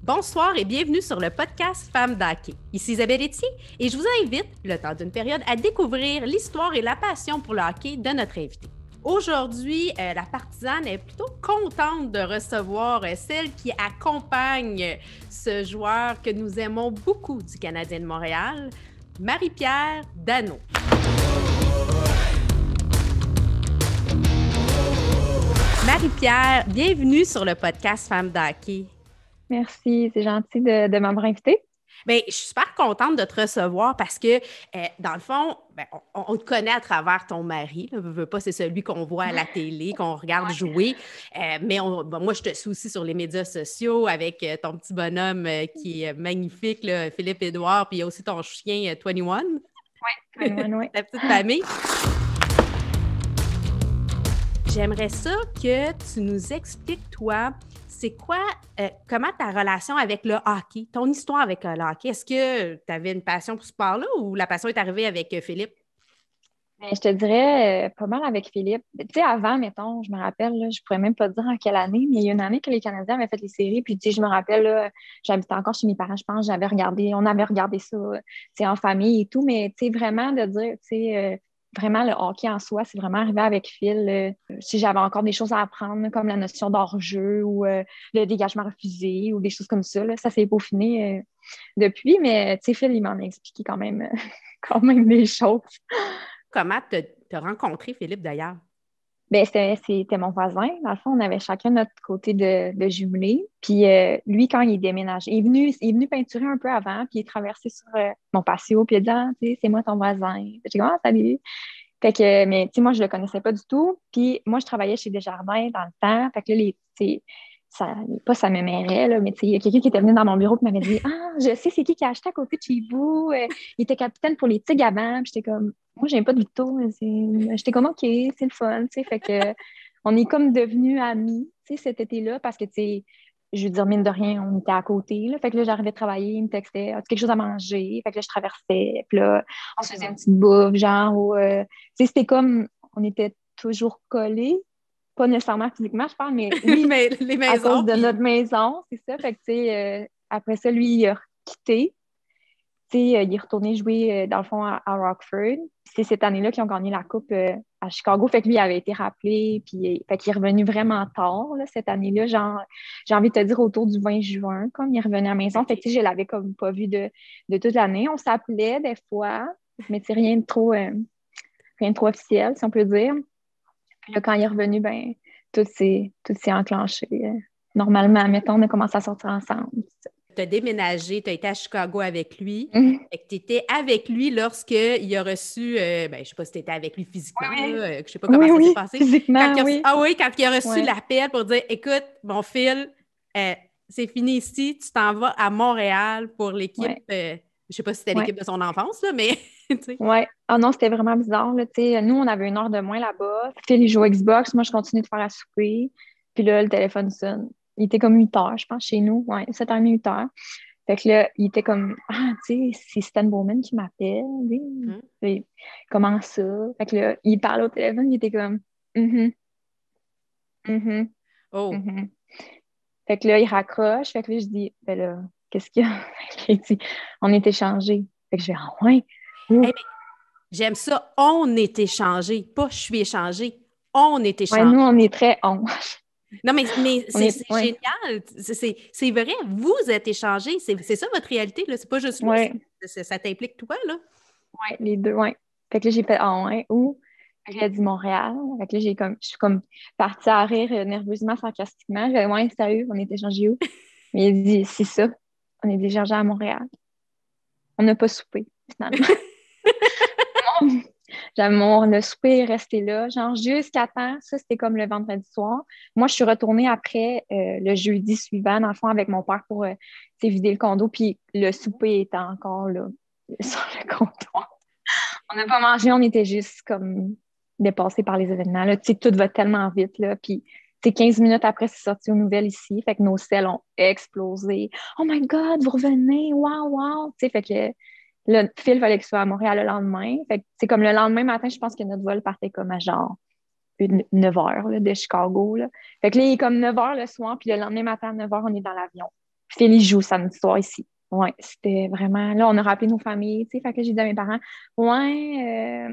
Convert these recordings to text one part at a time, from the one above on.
Bonsoir et bienvenue sur le podcast Femmes d'Hockey. Ici Isabelle Etier et je vous invite, le temps d'une période, à découvrir l'histoire et la passion pour le hockey de notre invitée. Aujourd'hui, la partisane est plutôt contente de recevoir celle qui accompagne ce joueur que nous aimons beaucoup du Canadien de Montréal, Marie-Pierre Dano. Marie-Pierre, bienvenue sur le podcast Femmes d'Hockey. Merci, c'est gentil de m'avoir invitée. Bien, je suis super contente de te recevoir parce que, dans le fond, on te connaît à travers ton mari. Ne veux pas, c'est celui qu'on voit à la télé, qu'on regarde jouer. Mais moi, je te suis aussi sur les médias sociaux avec ton petit bonhomme qui est magnifique, là, Philippe-Édouard, puis il y a aussi ton chien 21. Oui, 21, oui. La petite famille. J'aimerais ça que tu nous expliques, toi, c'est quoi, comment ta relation avec le hockey, ton histoire avec le hockey? Est-ce que tu avais une passion pour ce sport-là ou la passion est arrivée avec Philippe? Bien, je te dirais pas mal avec Philippe. Tu sais, avant, mettons, je me rappelle, là, je pourrais même pas te dire en quelle année, mais il y a une année que les Canadiens avaient fait les séries, puis tu sais, je me rappelle, là, j'habitais encore chez mes parents, je pense, on avait regardé ça, tu sais, en famille et tout, mais tu sais, vraiment de dire, tu sais, vraiment le hockey en soi, c'est vraiment arrivé avec Phil. Si j'avais encore des choses à apprendre, comme la notion d'hors-jeu ou le dégagement refusé ou des choses comme ça, là, ça s'est peaufiné depuis, mais tu sais, Phil, il m'en a expliqué quand même, quand même des choses. Comment t'as rencontré Philippe, d'ailleurs? Bien, c'était mon voisin. Dans le fond, on avait chacun notre côté de jumelé. Puis lui, quand il déménage, il est venu peinturer un peu avant, puis il est traversé sur mon patio, puis il a dit « Ah, tu sais, c'est moi ton voisin. » J'ai dit « Ah, salut. » Fait que, mais tu sais, moi, je le connaissais pas du tout. Puis moi, je travaillais chez Desjardins dans le temps. Fait que là, ça m'émeurait, là, mais tu sais, il y a quelqu'un qui était venu dans mon bureau qui m'avait dit « Ah, je sais c'est qui a acheté à côté de chez vous. Il était capitaine pour les Tigres avant. » Puis j'étais comme « Moi, j'aime pas du tout. » J'étais comme « OK, c'est le fun. » Tu sais, fait que on est comme devenus amis, tu sais, cet été-là, parce que, tu sais, je veux dire, mine de rien, on était à côté, là. Fait que là, j'arrivais de travailler, il me textait, as-tu quelque chose à manger? Fait que là, je traversais. Puis là, on se faisait une petite bouffe, genre, tu sais, c'était comme, on était toujours collés. Pas nécessairement physiquement, je parle, mais oui, Mais les à maisons, cause de puis... notre maison, c'est ça. Fait que, tu sais, après ça, lui, il a quitté. Tu sais, il est retourné jouer, dans le fond, à Rockford. C'est cette année-là qu'ils ont gagné la Coupe à Chicago. Fait que lui, il avait été rappelé. Puis, fait qu'il est revenu vraiment tard, là, cette année-là. Genre, j'ai envie de te dire autour du 20 juin, comme il est revenu à la maison. Fait que, tu sais, je l'avais comme pas vu de toute l'année. On s'appelait des fois, mais c'est rien de trop officiel, si on peut dire. Puis là, quand il est revenu, ben tout s'est enclenché. Normalement, mettons, on a commencé à sortir ensemble. Tu as déménagé, tu as été à Chicago avec lui. Mm. Fait que tu étais avec lui lorsqu'il a reçu, je ne sais pas si tu étais avec lui physiquement, Oui, là, je ne sais pas comment ça s'est oui, passé. physiquement, oui. Quand il a reçu Ouais. l'appel pour dire, écoute, mon Phil, c'est fini ici, tu t'en vas à Montréal pour l'équipe, Ouais. je ne sais pas si c'était Ouais. l'équipe de son enfance, là, mais tu sais. Ouais. Ah non, c'était vraiment bizarre, là, tu sais. Nous, on avait une heure de moins là-bas. Phil, il joue au Xbox. Moi, je continue de faire à souper. Puis là, le téléphone sonne. Il était comme 8 heures, je pense, chez nous. Ouais, 7h30, 8 heures. Fait que là, il était comme, ah, tu sais, c'est Stan Bowman qui m'appelle. Puis, comment ça? Fait que là, il parlait au téléphone, il était comme, mhm, mhm, Oh. mhm. Fait que là, il raccroche. Fait que là, je dis, ben là, qu'est-ce qu'il y a? Fait qu'il dit, on est échangés. Fait que je vais, ah ouais. Hey, mais j'aime ça, on est échangé, pas je suis échangé, on est Ouais, échangé. nous, on est très on. Non, mais On c'est est, ouais, génial. C'est vrai, vous êtes échangés. C'est ça votre réalité, là. C'est pas juste lui. ouais, Ça t'implique toi, là. ouais, les deux, ouais. Fait que là, j'ai fait, ah ouais, où? Fait que là, il a dit Montréal. Fait que là, je suis comme partie à rire nerveusement, sarcastiquement. J'ai dit, ouais, sérieux, on est échangés où? Mais il dit, c'est ça, on est échangés à Montréal. On n'a pas soupé, finalement. Le souper est resté là, genre jusqu'à temps. Ça, c'était comme le vendredi soir. Moi, je suis retournée après le jeudi suivant, dans le fond, avec mon père pour vider le condo. Puis le souper était encore là, sur le comptoir. On n'a pas mangé, on était juste comme dépassés par les événements. Là. Tu sais, tout va tellement vite. Là. Puis 15 minutes après, c'est sorti aux nouvelles ici. Fait que nos selles ont explosé. Oh my God, vous revenez! Wow, wow! Tu sais, fait que le Phil fallait qu'il soit à Montréal le lendemain. Fait que c'est comme le lendemain matin, je pense que notre vol partait comme à genre 9 h de Chicago. Là. Fait que là, il est comme 9 h le soir, puis le lendemain matin à 9 h, on est dans l'avion. Philly joue samedi soir ici. Ouais, c'était vraiment. Là, on a rappelé nos familles, tu sais. Fait que j'ai dit à mes parents, ouais,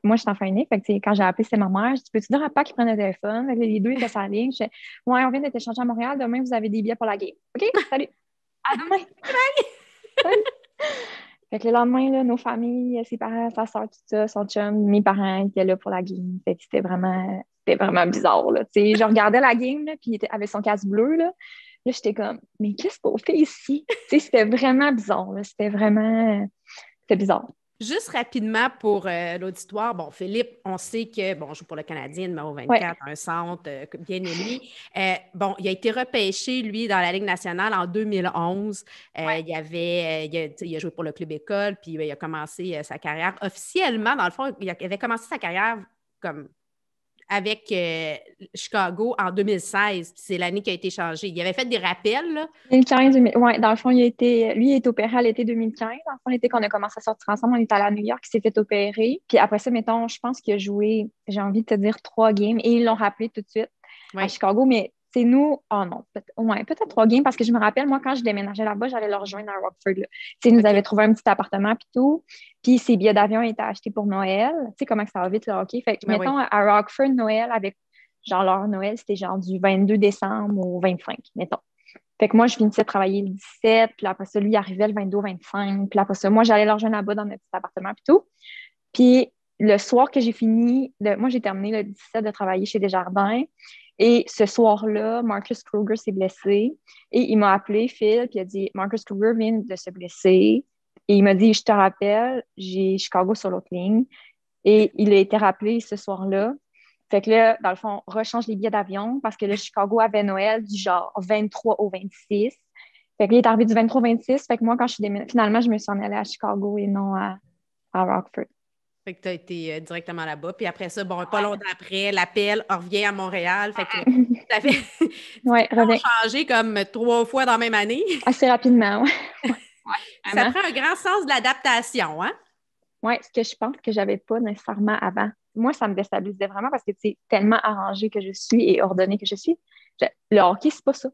moi, je suis enfant unique. Fait que, tu sais, quand j'ai appelé, c'était ma mère. Je dis, peux-tu dire à papa qu'ils prennent le téléphone? Fait que les deux étaient sur la ligne. Je dis, ouais, on vient d'être échangés à Montréal. Demain, vous avez des billets pour la game. OK? Salut. À demain. Salut. Fait que le lendemain, là, nos familles, ses parents, sa soeur, tout ça, son chum, mes parents étaient là pour la game. Fait que c'était vraiment bizarre, là. Tu sais, je regardais la game, là, puis il était avec son casque bleu, là. Là, j'étais comme, mais qu'est-ce qu'on fait ici? Tu sais, c'était vraiment bizarre, là. C'était bizarre. Juste rapidement pour l'auditoire, bon, Philippe, on sait que, bon, joue pour le Canadien, numéro Ouais. 24, un centre bien aimé. Bon, il a été repêché, lui, dans la Ligue nationale en 2011. Ouais. Il a joué pour le club école, puis il a commencé sa carrière officiellement. Dans le fond, il avait commencé sa carrière comme avec Chicago en 2016. C'est l'année qui a été changée. Il avait fait des rappels, là. 2015, ouais, dans le fond, lui, il est opéré à l'été 2015. Dans le fond, l'été qu'on a commencé à sortir ensemble, on est allé à New York, il s'est fait opérer. Puis après ça, mettons, je pense qu'il a joué, j'ai envie de te dire, 3 games et ils l'ont rappelé tout de suite à Oui. Chicago. Mais c'est nous, oh non, peut-être 3 games parce que je me rappelle, moi, quand je déménageais là-bas, j'allais le rejoindre à Rockford. Tu sais, ils nous avaient trouvé un petit appartement puis tout. Puis ses billets d'avion étaient achetés pour Noël. Tu sais comment que ça va vite, le hockey. Fait que, mettons, à Rockford, Noël, avec genre leur Noël, c'était genre du 22 décembre au 25, mettons. Fait que moi, je finissais de travailler le 17, puis après ça, lui, il arrivait le 22 au 25, puis après ça, moi, j'allais leur rejoindre là-bas dans notre petit appartement, puis tout. Puis le soir que j'ai fini, moi, j'ai terminé le 17 de travailler chez Desjardins, et ce soir-là, Marcus Kruger s'est blessé, et il m'a appelé, Phil, puis il a dit, Marcus Kruger vient de se blesser, et il m'a dit, je te rappelle, j'ai Chicago sur l'autre ligne, et il a été rappelé ce soir-là. Fait que là, dans le fond, on rechange les billets d'avion parce que là, Chicago avait Noël du genre 23 au 26. Fait que là, il est arrivé du 23 au 26. Fait que moi, quand je suis finalement, je me suis en allée à Chicago et non à Rockford. Fait que tu as été directement là-bas. Puis après ça, bon, pas longtemps après, l'appel revient à Montréal. Fait que ça fait Ouais, reviens. changé comme 3 fois dans la même année. Assez rapidement, ouais. Ça prend un grand sens de l'adaptation, hein? Oui, ce que je pense que j'avais pas nécessairement avant. Moi, ça me déstabilisait vraiment parce que c'est tellement arrangé que je suis et ordonné que je suis. Le hockey, c'est pas ça.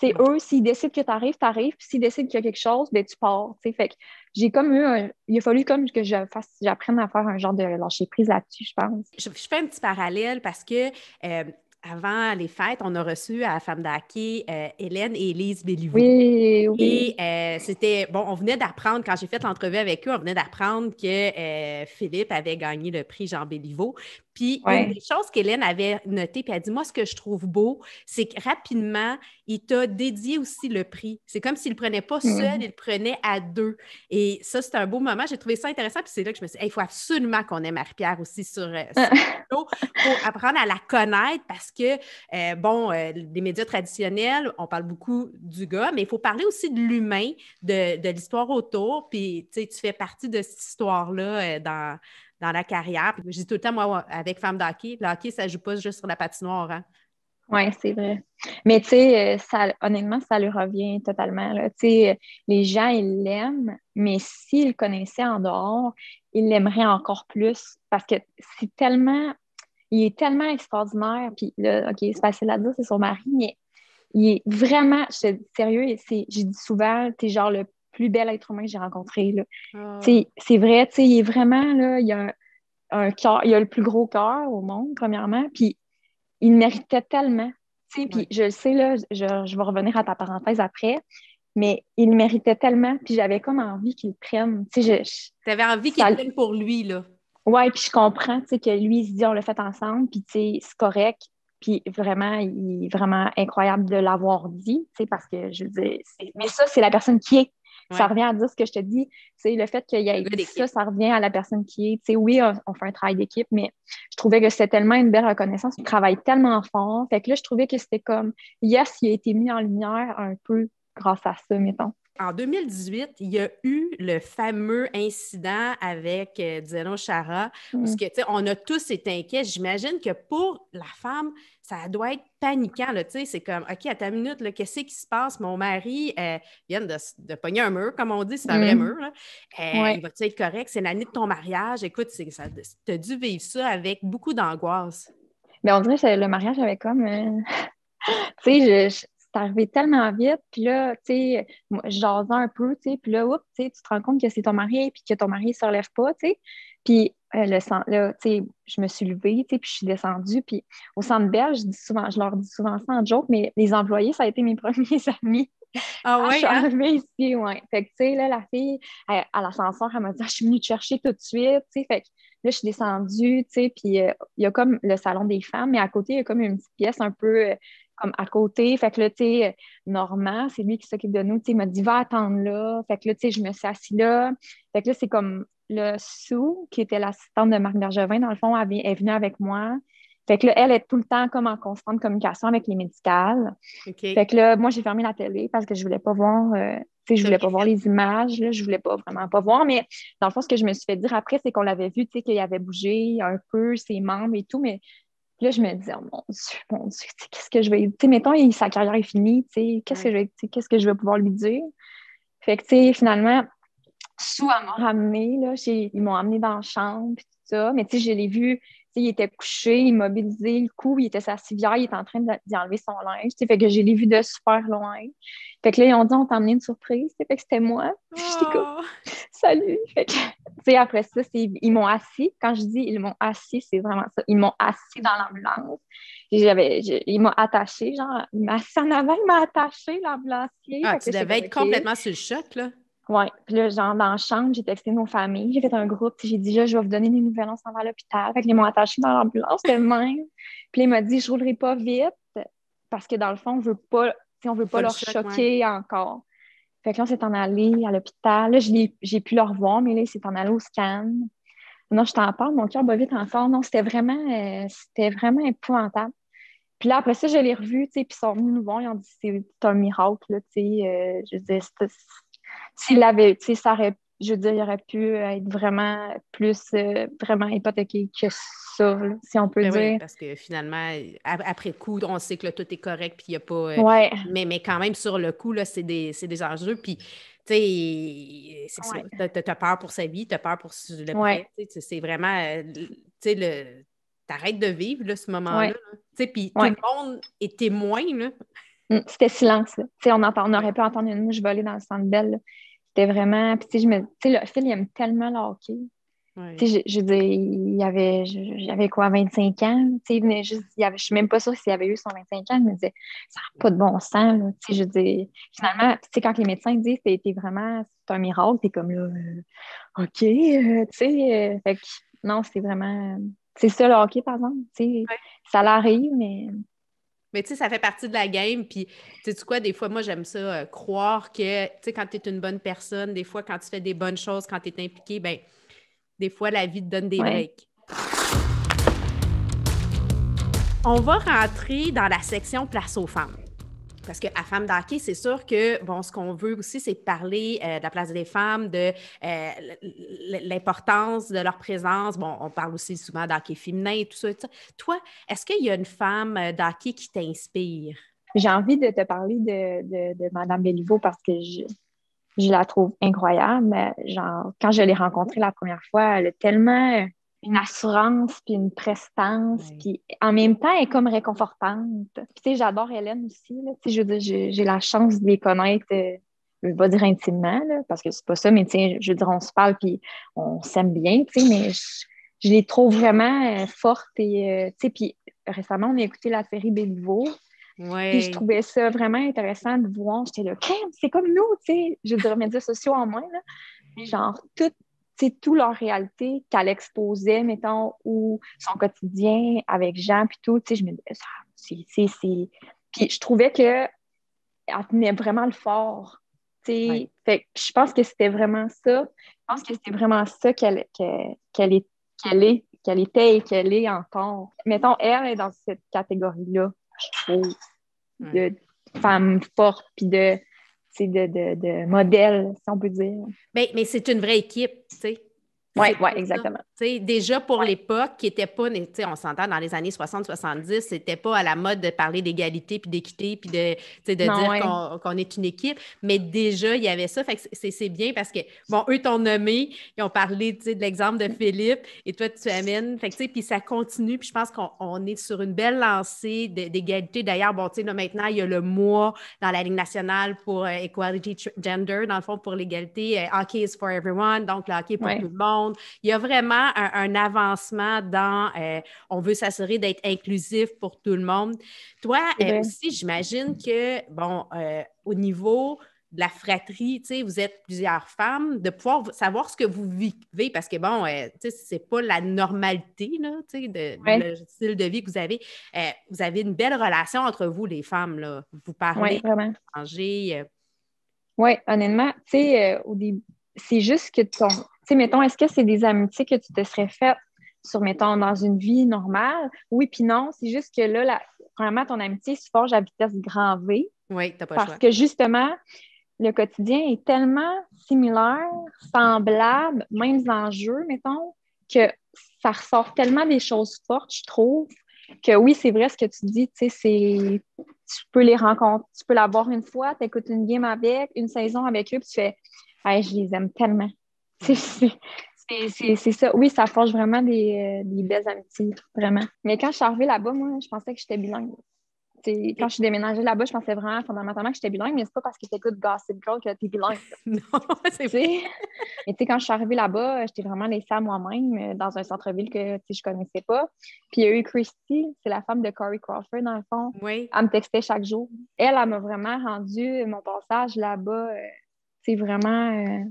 C'est eux, s'ils décident que tu arrives, puis s'ils décident qu'il y a quelque chose, ben tu pars. T'sais. Fait que j'ai comme il a fallu comme que j'apprenne à faire un genre de lâcher prise là-dessus, je pense. Je fais un petit parallèle parce que avant les fêtes, on a reçu à la Femme d'Hockey Hélène et Élise Béliveau. Oui, oui. Et c'était, bon, on venait d'apprendre, quand j'ai fait l'entrevue avec eux, on venait d'apprendre que Philippe avait gagné le prix Jean Béliveau. Puis, une des choses qu'Hélène avait notées, puis elle dit, moi, ce que je trouve beau, c'est que rapidement, il t'a dédié aussi le prix. C'est comme s'il ne le prenait pas seul, il le prenait à deux. Et ça, c'est un beau moment. J'ai trouvé ça intéressant. Puis c'est là que je me suis dit, il faut absolument qu'on ait Marie-Pierre aussi sur pour apprendre à la connaître parce que, les médias traditionnels, on parle beaucoup du gars, mais il faut parler aussi de l'humain, de l'histoire autour. Puis, tu sais, tu fais partie de cette histoire-là dans la carrière. Puis, je dis tout le temps, moi, avec Femme d'Hockey, le hockey, ça ne joue pas juste sur la patinoire. Hein? Oui, c'est vrai. Mais tu sais, honnêtement, ça lui revient totalement. Tu sais, les gens, ils l'aiment, mais s'ils le connaissaient en dehors, ils l'aimeraient encore plus parce que il est tellement extraordinaire. Puis là, OK, c'est facile à dire, c'est son mari, mais il est vraiment, je te dis sérieux, je dis souvent, t'es genre le plus bel être humain que j'ai rencontré. Là. C'est vrai, tu sais, il est vraiment, là, il a un cœur, il a le plus gros cœur au monde, premièrement, puis il méritait tellement. Tu sais, puis je le sais, là, je vais revenir à ta parenthèse après, mais il méritait tellement, puis j'avais comme envie qu'il le prenne. Tu sais, t'avais envie qu'il le prenne pour lui, là. Ouais, puis je comprends, tu sais, que lui, il se dit, on l'a fait ensemble, puis tu sais, c'est correct. Puis vraiment, il est vraiment incroyable de l'avoir dit, tu sais, parce que je veux dire, mais ça, c'est la personne qui est. Ça revient à dire ce que je te dis. C'est le fait qu'il y ait dit ça revient à la personne qui est. Tu sais, oui, on fait un travail d'équipe, mais je trouvais que c'était tellement une belle reconnaissance. Il travaille tellement fort. Fait que là, je trouvais que c'était comme, yes, il a été mis en lumière un peu grâce à ça, mettons. En 2018, il y a eu le fameux incident avec Zdeno Chara, parce que, tu sais, on a tous été inquiets. J'imagine que pour la femme, ça doit être paniquant, là, tu sais, c'est comme, OK, à ta minute, là, qu'est-ce qui se passe? Mon mari vient de pogner un mur, comme on dit, c'est un vrai mur, là. Il va-tu être correct? C'est l'année de ton mariage. Écoute, tu as dû vivre ça avec beaucoup d'angoisse. Mais on dirait que le mariage avait comme... tu sais, c'est arrivé tellement vite. Puis là, tu sais, moi, je jasais un peu, tu sais. Puis là, oups, tu sais, tu te rends compte que c'est ton mari puis que ton mari ne se relève pas, tu sais. Puis là, tu sais, je me suis levée, tu sais, puis je suis descendue. Puis au Centre Bell, je leur dis souvent ça en joke, mais les employés, ça a été mes premiers amis. Ah Quand je ouais, suis hein? arrivée ici, ouais. Fait que, tu sais, là, la fille, à l'ascenseur, elle m'a dit, ah, je suis venue te chercher tout de suite, tu sais. Fait que là, je suis descendue, tu sais, puis il y a comme le salon des femmes, mais à côté, il y a comme une petite pièce un peu comme à côté. Fait que là, tu sais, Normand, c'est lui qui s'occupe de nous, tu sais, il m'a dit, va attendre là. Fait que là, tu sais, je me suis assise là. Fait que là, c'est comme le Sue, qui était l'assistante de Marc Bergevin, dans le fond, elle est venue avec moi. Fait que là, elle est tout le temps comme en constante communication avec les médicales. OK. Fait que là, moi, j'ai fermé la télé parce que je voulais pas voir, tu sais, je T'as voulais bien pas voir fait. les images, là, je voulais pas vraiment pas voir. Mais dans le fond, ce que je me suis fait dire après, c'est qu'on l'avait vu, tu sais, qu'il avait bougé un peu ses membres et tout. Mais là, je me disais, oh mon Dieu, tu sais, qu'est-ce que je vais. Tu sais, mettons, sa carrière est finie, tu sais, Ouais. qu'est-ce que je vais pouvoir lui dire? Fait que, tu sais, finalement, Sous, elle m'a ramené, là, ils m'ont amené dans la chambre, puis tout ça. Mais tu sais, je l'ai vu, tu sais, il était couché, immobilisé, le cou, il était sur la civière, il était en train d'y enlever son linge. Tu sais, fait que je l'ai vu de super loin. Fait que là, ils ont dit, on t'a amené une surprise. Tu sais, fait que c'était moi. J'étais comme, Oh! salut. Fait que, tu sais, après ça, ils m'ont assis. Quand je dis ils m'ont assis, c'est vraiment ça. Ils m'ont assis dans l'ambulance. Ils m'ont attaché, genre, il m'a assis en avant, il m'a attaché, l'ambulancier. Ah, Fait que tu là, j'étais devais comme, être OK. complètement sur le choc, là. Ouais. Puis là, genre, dans la chambre, j'ai texté nos familles. J'ai fait un groupe. Puis j'ai dit, là, je vais vous donner des nouvelles, on s'en va à l'hôpital. Fait que ils m'ont attaché dans l'ambulance de même. Puis là, il m'a dit, je roulerai pas vite parce que dans le fond, on veut pas Pas le leur choc, ouais. choquer encore. Fait que là, on s'est en allé à l'hôpital. Là, j'ai pu le revoir, mais là, il s'est en allé au scan. Non, je t'en parle, mon cœur bat vite encore. Non, c'était vraiment épouvantable. Puis là, après ça, je l'ai revu, tu sais, puis ils sont venus nous voir, ils ont dit, c'est un miracle, là, tu sais. Je veux dire, s'il l'avait, tu sais, je veux dire, il aurait pu être vraiment plus, vraiment hypothéqué que ça, là, si on peut Ben oui, dire. parce que finalement, après coup, on sait que là, tout est correct, puis il n'y a pas. Ouais, Mais quand même, sur le coup, là, c'est des enjeux. Puis, tu sais, c'est ça. ouais, T'as peur pour sa vie, t'as peur pour le ouais, prêt. Tu sais, c'est vraiment. Tu sais, t'arrêtes de vivre, là, ce moment-là. ouais, Là. Tu sais, puis tout ouais. le monde est témoin, là. C'était silence, là. Tu sais, on Ouais. aurait pu entendre une mouche voler dans le centre belle, là. C'était vraiment, puis tu sais, tu sais, le Phil, il aime tellement le hockey. Tu Ouais. sais, je veux dire, j'avais quoi, 25 ans? Tu sais, il venait juste, je suis même pas sûre s'il avait eu son 25 ans. Je me disais, ça n'a pas de bon sens, là. Tu sais, je veux dire, finalement, tu sais, quand les médecins disent, c'est un miracle, t'es comme là, OK, tu sais, fait que, non, c'est vraiment, c'est ça le hockey, par exemple. Tu sais, Ouais. ça l'arrive, mais, Mais tu sais, ça fait partie de la game. Puis, tu sais quoi, des fois, moi, j'aime ça, croire que, tu sais, quand tu es une bonne personne, des fois, quand tu fais des bonnes choses, quand tu es impliqué, ben des fois, la vie te donne des ouais, breaks. On va rentrer dans la section place aux femmes. Parce qu'à Femmes d'hockey, c'est sûr que, bon, ce qu'on veut aussi, c'est de parler de la place des femmes, de l'importance de leur présence. Bon, on parle aussi souvent d'hockey féminin et tout ça, tout ça. Toi, est-ce qu'il y a une femme d'hockey qui t'inspire? j'ai envie de te parler de Madame Béliveau parce que je la trouve incroyable. Genre, quand je l'ai rencontrée la première fois, elle a tellement une assurance, puis une prestance, Oui. puis en même temps, elle est comme réconfortante. Puis, tu sais, j'adore Hélène aussi, là. Tu sais, je veux dire, j'ai la chance de les connaître, je vais pas dire intimement, là, parce que c'est pas ça, mais tu sais, je veux dire, on se parle, puis on s'aime bien, tu sais, mais je les trouve vraiment fortes et, tu sais, puis récemment, on a écouté la série Béliveau, puis je Oui. trouvais ça vraiment intéressant de voir. J'étais là, crème, c'est comme nous, tu sais. Je veux dire, médias sociaux en moins, là. Mais genre, tout leur réalité qu'elle exposait, mettons, ou son quotidien avec Jean, puis tout, tu sais, je me disais, c'est. Puis je trouvais qu'elle tenait vraiment le fort, tu Oui. sais. Fait que je pense que c'était vraiment ça. Je pense que c'était vraiment ça qu'elle était et qu'elle est encore. Mettons, elle est dans cette catégorie-là, je trouve Oui. de femmes fortes, puis de modèles, si on peut dire. Mais c'est une vraie équipe, tu sais. Oui, exactement. Déjà pour l'époque, qui n'était pas, on s'entend dans les années 60-70, c'était pas à la mode de parler d'égalité puis d'équité puis de dire qu'on est une équipe, mais déjà, il y avait ça. Fait que c'est bien parce que, bon, eux t'ont nommé, ils ont parlé de l'exemple de Philippe et toi, tu amènes. Fait que, puis ça continue, puis je pense qu'on est sur une belle lancée d'égalité. D'ailleurs, bon, là, maintenant, il y a le mois dans la Ligue nationale pour Equality Gender, dans le fond, pour l'égalité. Hockey is for everyone, donc le hockey pour tout le monde. Il y a vraiment un avancement dans on veut s'assurer d'être inclusif pour tout le monde. Toi aussi, j'imagine que, bon, au niveau de la fratrie, vous êtes plusieurs femmes, de pouvoir savoir ce que vous vivez, parce que, bon, c'est pas la normalité, là, le style de vie que vous avez. Vous avez une belle relation entre vous, les femmes, là. Vous parlez, vraiment. vous mangez. Oui, honnêtement, au début, c'est juste que tu sais, mettons, est-ce que c'est des amitiés que tu te serais faites sur, mettons, dans une vie normale? Oui, puis non, c'est juste que là, premièrement, ton amitié se forge à vitesse grand V. Oui, t'as pas le choix. Parce que justement, le quotidien est tellement similaire, semblable, mêmes enjeux, mettons, que ça ressort tellement des choses fortes, je trouve, que oui, c'est vrai ce que tu dis, tu sais, tu peux les rencontrer, tu peux la voir une fois, tu écoutes une game avec, une saison avec eux, puis tu fais hey, je les aime tellement. C'est ça. Oui, ça forge vraiment des belles amitiés, vraiment. Mais quand je suis arrivée là-bas, moi, je pensais que j'étais bilingue. Quand je suis déménagée là-bas, je pensais vraiment fondamentalement que j'étais bilingue, mais c'est pas parce que tu écoutes Gossip Girl que tu es bilingue. Non, c'est vrai. Mais quand je suis arrivée là-bas, j'étais vraiment laissée à moi-même dans un centre-ville que je connaissais pas. Puis il y a eu Christy, c'est la femme de Corey Crawford, dans le fond. Oui. Elle me textait chaque jour. Elle m'a vraiment rendu mon passage là-bas. C'est vraiment...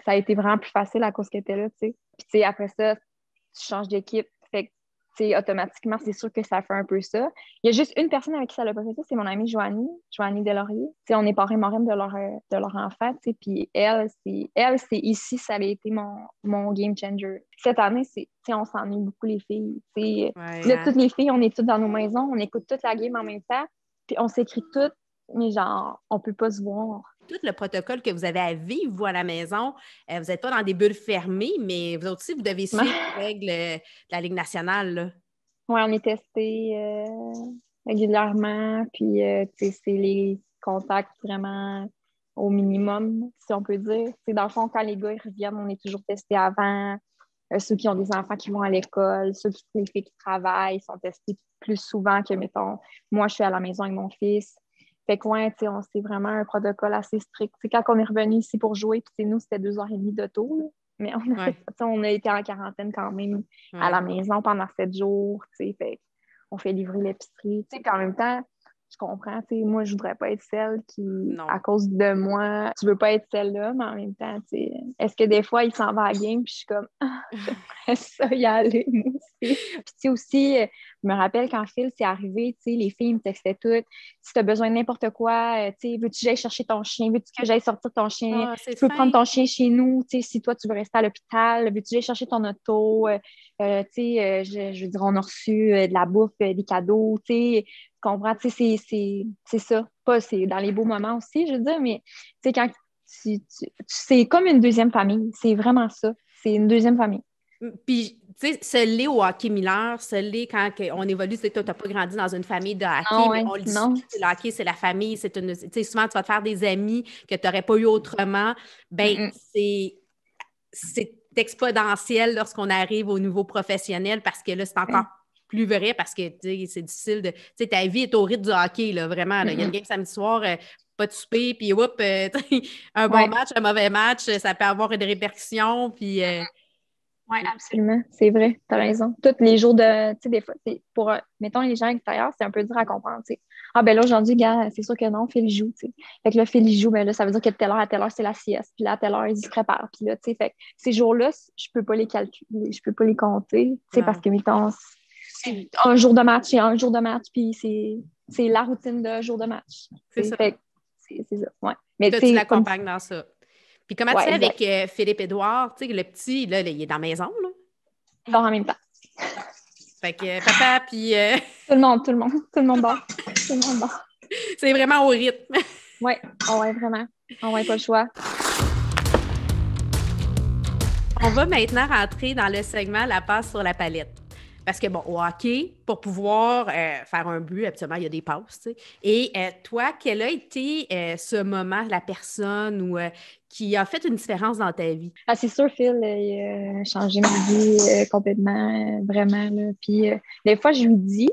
ça a été vraiment plus facile à cause qu'elle était là, tu sais. Puis après ça, tu changes d'équipe. Fait que automatiquement, c'est sûr que ça fait un peu ça. Il y a juste une personne avec qui ça l'a pas fait ça, c'est mon amie Joanie Delaurier. T'sais, on est parrain marraine de leur enfant, puis elle, c'est ici, ça a été mon game changer. Cette année, on s'ennuie beaucoup les filles. Toutes les filles, on est toutes dans nos maisons, on écoute toute la game en même temps, puis on s'écrit toutes, mais genre, on peut pas se voir. Tout le protocole que vous avez à vivre, vous, à la maison, vous n'êtes pas dans des bulles fermées, mais vous aussi, vous devez suivre les règles de la Ligue nationale. Oui, on est testé régulièrement, puis c'est les contacts vraiment au minimum, si on peut dire. Dans le fond, quand les gars ils reviennent, on est toujours testés avant. Ceux qui ont des enfants qui vont à l'école, les filles qui travaillent sont testés plus souvent que, mettons, moi, je suis à la maison avec mon fils. Fait que, c'est vraiment un protocole assez strict. Quand on est revenu ici pour jouer, puis nous, c'était 2h30 d'auto, mais on a été en quarantaine quand même à la maison pendant 7 jours, fait on fait livrer l'épicerie. Puis en même temps, je comprends, moi, je voudrais pas être celle qui, à cause de moi, tu veux pas être celle-là, mais en même temps, est-ce que des fois, il s'en va à la game, puis je suis comme, j'aimerais ça y aller, moi aussi. Puis aussi, je me rappelle quand Phil s'est arrivé, les filles me textaient toutes, si tu as besoin de n'importe quoi, veux-tu que j'aille chercher ton chien, veux-tu que j'aille sortir ton chien, tu peux prendre ton chien chez nous, si toi, tu veux rester à l'hôpital, veux-tu que j'aille chercher ton auto, je veux dire, on a reçu de la bouffe, des cadeaux, tu comprends, c'est ça. Pas, c'est dans les beaux moments aussi, je veux dire, mais quand c'est comme une deuxième famille. C'est vraiment ça. C'est une deuxième famille. Puis, tu sais, se l'est au hockey mineur, se l'est quand on évolue. Tu sais, toi, tu n'as pas grandi dans une famille de hockey, mais on le dit, le hockey, c'est la famille. Tu sais, souvent, tu vas te faire des amis que tu n'aurais pas eu autrement. Ben, c'est exponentiel lorsqu'on arrive au niveau professionnel parce que là, c'est encore plus vrai parce que c'est difficile de... Tu sais, ta vie est au rythme du hockey, là, vraiment. Il y a une game samedi soir, pas de souper, puis un bon match, un mauvais match, ça peut avoir une répercussion, puis... Oui, absolument. C'est vrai, tu as raison. Tous les jours de... Tu sais, des fois, pour, mettons, les gens extérieurs, c'est un peu dur à comprendre, tu sais. Ah, ben là, aujourd'hui, gars, c'est sûr que non, Phil joue, tu sais. Fait que là, Phil joue, ben là, ça veut dire que de telle heure à telle heure, c'est la sieste. Puis là, à telle heure, il se prépare. Puis là, tu sais, fait que ces jours-là, je peux pas les calculer, je peux pas les compter, tu sais, parce que, mettons, c'est un jour de match et un jour de match, puis c'est la routine de jour de match. C'est ça. Fait que c'est ça, ouais. Mais toi, tu l'accompagnes dans ça. Puis comment tu fais avec Philippe-Édouard? Tu sais, le petit, là, il est dans la maison, là? Il dort en même temps. Fait que papa, puis... Tout le monde dort. Tout le monde dort. C'est vraiment au rythme. Oui, vraiment. On n'a pas le choix. On va maintenant rentrer dans le segment La passe sur la palette. Parce que, bon, au hockey, pour pouvoir faire un but, habituellement, il y a des passes, tu sais. Et toi, quel a été ce moment, la personne qui a fait une différence dans ta vie? Ah, c'est sûr, Phil, il a changé ma vie complètement, vraiment. Là. Puis, des fois, je lui dis,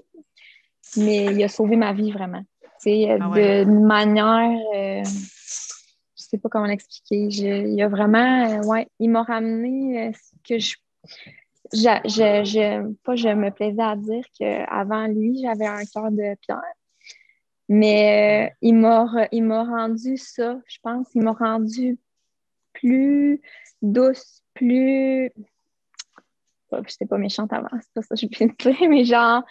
mais il a sauvé ma vie, vraiment. Tu sais, Ah ouais. d'une manière, je sais pas comment l'expliquer. Il a vraiment, ouais, il m'a ramené ce que pas je me plaisais à dire qu'avant lui, j'avais un cœur de pierre. Mais il m'a rendu ça, je pense. Il m'a rendu plus douce, plus. J'étais pas méchante avant, c'est pas ça que je peux te dire, mais genre,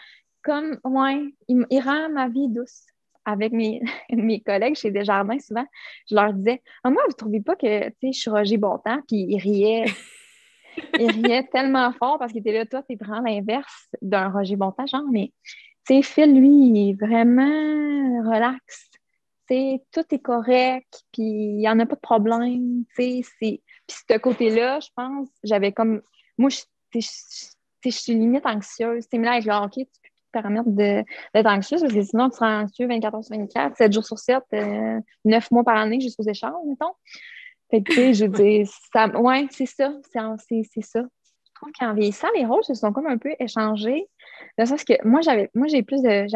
comme, ouais, il rend ma vie douce. Avec mes collègues chez Desjardins, souvent, je leur disais, ah, moi, vous trouvez pas que, tu sais, je suis Roger Bontemps, puis il riait tellement fort parce qu'il était là, toi, t'es vraiment l'inverse d'un Roger Bontemps, genre, mais, tu sais, Phil, lui, il est vraiment relax. Tu sais, tout est correct, puis il n'y en a pas de problème, tu sais, Puis, ce côté-là, je pense, j'avais comme... Moi, je suis limite anxieuse. Tu sais, mais là, avec le hockey, tu peux te permettre d'être anxieuse parce que sinon, tu seras anxieux 24 heures sur 24, 7 jours sur 7, 9 mois par année jusqu'aux échanges, mettons. Fait que, tu sais, je veux dire, ouais, c'est ça. C'est ça. Je trouve qu'en vieillissant, les rôles se sont comme un peu échangés. Dans le sens que moi, j'ai plus de,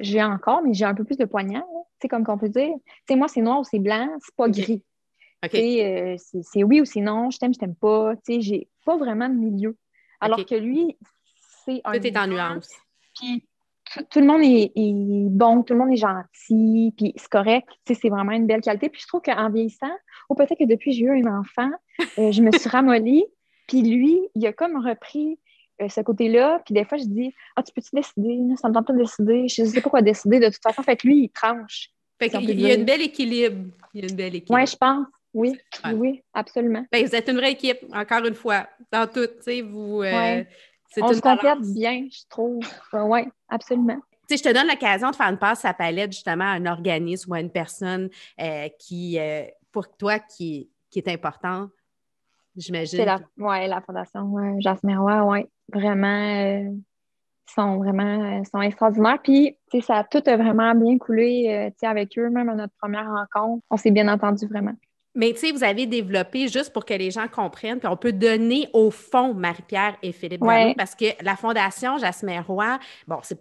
j'ai encore, mais j'ai un peu plus de poignard, tu sais, comme qu'on peut dire. Tu sais, moi, c'est noir ou c'est blanc, c'est pas OK. gris. Tu OK. sais, c'est oui ou c'est non, je t'aime pas. Tu sais, j'ai pas vraiment de milieu. Alors OK. que lui, c'est un Tout est en milieu. nuance. Puis tout le monde est bon, tout le monde est gentil, puis c'est correct. Tu sais, c'est vraiment une belle qualité. Puis je trouve qu'en vieillissant, ou peut-être que depuis que j'ai eu un enfant, je me suis ramollie. Puis lui, il a comme repris ce côté-là. Puis des fois, je dis, ah, tu peux-tu décider? Ça me tente pas de décider. Je sais pas quoi décider de toute façon. Fait que lui, il tranche, Fait si on peut qu'il y a une dire. belle équilibre. Il y a une belle Ouais, équilibre. je pense. Oui, C'est le fun. oui, absolument. Ben, vous êtes une vraie équipe, encore une fois, dans tout, tu sais, Ouais. c'est On une se complète balance. bien, je trouve. Oui, absolument. Tu sais, je te donne l'occasion de faire une passe à palette justement à un organisme ou à une personne pour toi, qui est important, C'est j'imagine. la Fondation Jasmerois, oui. Vraiment, sont vraiment sont extraordinaires. Puis, tu sais, ça a tout a vraiment bien coulé tu sais, avec eux, même à notre première rencontre. On s'est bien entendu vraiment. Mais tu sais, vous avez développé, juste pour que les gens comprennent, puis on peut donner au fond Marie-Pierre et Philippe Dano, Ouais, parce que la Fondation Jasmin Roy, bon, c'est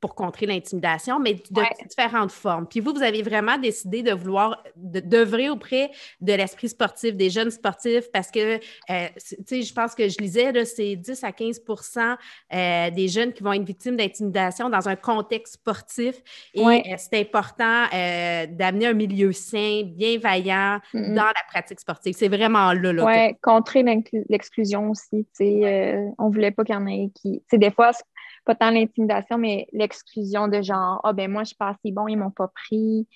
pour contrer l'intimidation, mais de ouais, différentes formes. Puis vous avez vraiment décidé de vouloir d'œuvrer auprès de l'esprit sportif, des jeunes sportifs, parce que, tu sais, je pense que je lisais, là, c'est 10 à 15 des jeunes qui vont être victimes d'intimidation dans un contexte sportif. Et ouais. c'est important d'amener un milieu sain, bienveillant Mm, dans mm. la pratique sportive. C'est vraiment là que... Ouais, contrer l'exclusion aussi. Tu sais, on voulait pas qu'il y en ait qui. Tu sais, des fois, c'est pas tant l'intimidation, mais l'exclusion de genre, ah ben moi, je suis pas assez bon, ils m'ont pas pris.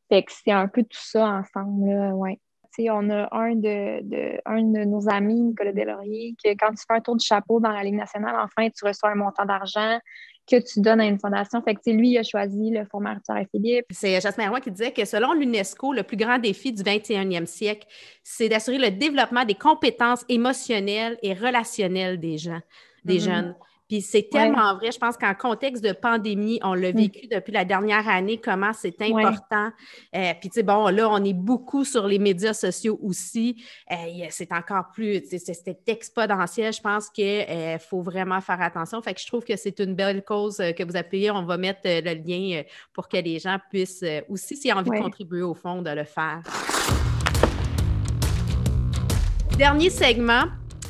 Fait que c'est un peu tout ça ensemble, là, ouais. Tu sais, on a un de nos amis, Nicolas Deslauriers, que quand tu fais un tour du chapeau dans la Ligue nationale, enfin, tu reçois un montant d'argent que tu donnes à une fondation. Fait que, tu sais, lui, il a choisi le Fonds Marie-Pierre et Philippe. C'est Jasmin Roy qui disait que selon l'UNESCO, le plus grand défi du 21e siècle, c'est d'assurer le développement des compétences émotionnelles et relationnelles des gens, des Mm, jeunes. Puis c'est ouais. tellement vrai, je pense qu'en contexte de pandémie, on l'a Mm, vécu depuis la dernière année, comment c'est ouais. important. Puis tu sais, bon, là, on est beaucoup sur les médias sociaux aussi. C'est encore plus, c'est exponentiel. Je pense qu'il faut vraiment faire attention. Fait que je trouve que c'est une belle cause que vous appuyez. On va mettre le lien pour que les gens puissent aussi, s'ils ont envie de Ouais. contribuer au fond, de le faire. Dernier segment,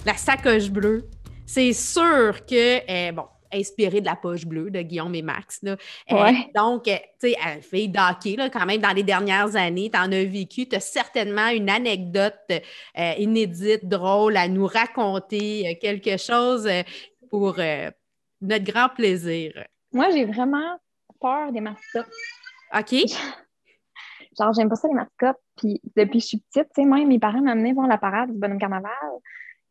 la sacoche bleue. C'est sûr que, bon, inspiré de la poche bleue de Guillaume et Max. Là. Ouais. Donc, tu sais, fille d'hockey, là, quand même, dans les dernières années, tu en as vécu, tu as certainement une anecdote inédite, drôle à nous raconter, quelque chose pour notre grand plaisir. Moi, j'ai vraiment peur des mascottes. OK? Genre, j'aime pas ça, les mascottes. Puis, depuis que je suis petite, tu sais, moi, mes parents m'amenaient voir la parade du bonhomme carnaval.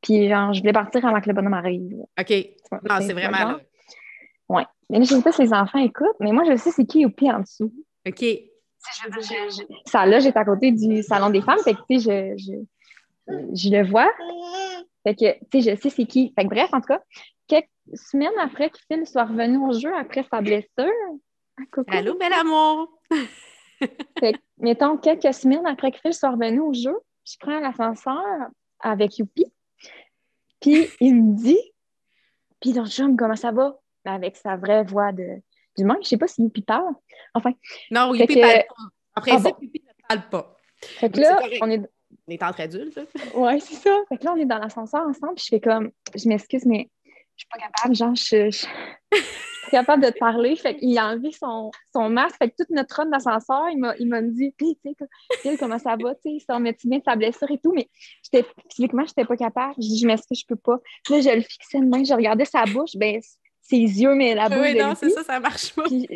Puis, genre, je voulais partir avant que le bonhomme arrive. OK. Non, c'est Tu vois le vraiment là. genre? Ouais. Mais là, je sais pas si les enfants écoutent, mais moi, je sais c'est qui au pied en dessous. OK. Je veux dire, ça, là, j'étais à côté du salon des femmes, fait que, tu sais, je le vois. Fait que, tu sais, je sais c'est qui. Fait que bref, en tout cas, quelques semaines après que Phil soit revenu au jeu après sa blessure, ah, coucou. Allô, bel amour! Fait que, mettons, quelques semaines après que Phil soit revenu au jeu, je prends l'ascenseur avec Youpi, puis il me dit, puis donc, chum, comment ça va? Ben, avec sa vraie voix d'humain. Je sais pas si Youpi parle. Enfin. Non, Fait Youpi que, parle pas. En principe, bon. Youpi ne parle pas. Fait que Mais c'est là, correct. on est. On est entre adultes. Là. Ouais, c'est ça. Fait que là, on est dans l'ascenseur ensemble, puis je fais comme, je m'excuse, mais je suis pas capable, genre, je suis pas capable de te parler. Fait qu'il a enlevé son masque. Fait que toute notre run d'ascenseur, il m'a dit, hey, tu sais, Phil, comment ça va, tu sais, il s'en remet-tu bien de sa blessure et tout, mais physiquement, j'étais pas capable. Je dis, je m'excuse, je peux pas. Puis là, je le fixais de main, je regardais sa bouche, ben, ses yeux, mais la bouche Oui, de non, c'est Lucie. ça marche pas. Puis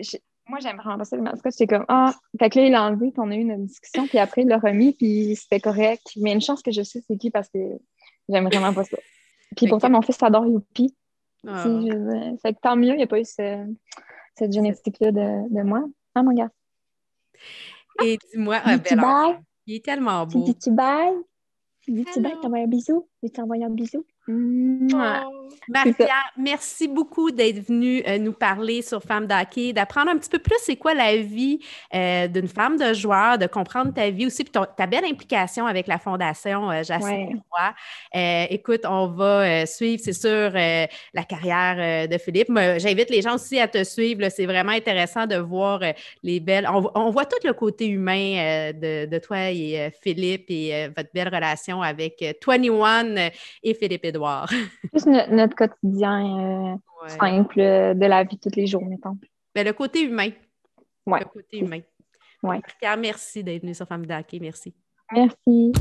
moi, j'aime vraiment pas ça, mais en tout cas, j'étais comme, ah, fait que là, il l'a enlevé, puis on a eu une discussion, puis après, il l'a remis, puis c'était correct. Mais une chance que je sais c'est qui parce que j'aime vraiment pas ça. Puis pourtant, mon fils adore Youpi. Ah. Fait que tant mieux, il n'y a pas eu cette génétique-là de moi. Ah, mon gars. Et dis-moi, Dis-tu bye? il est tellement Tu beau. dis-tu bye? Tu dis-tu bye? Allô. T'envoies un bisou? Tu t'envoyer un bisou? Mouah. Marie-Pierre, merci beaucoup d'être venue nous parler sur Femme d'hockey, d'apprendre un petit peu plus c'est quoi la vie d'une femme de joueur, de comprendre ta vie aussi, puis ta belle implication avec la Fondation Jacinthe Roy. Écoute, on va suivre, c'est sûr, la carrière de Philippe. J'invite les gens aussi à te suivre. Là, c'est vraiment intéressant de voir les belles... On voit tout le côté humain de toi et Philippe et votre belle relation avec 21 et Philippe-Édouard. Juste notre quotidien simple de la vie de tous les jours, mettons. Ben, le côté humain. Ouais. Le côté humain. Ouais. Pierre, merci d'être venu sur Femme d'hockey. Merci. Merci.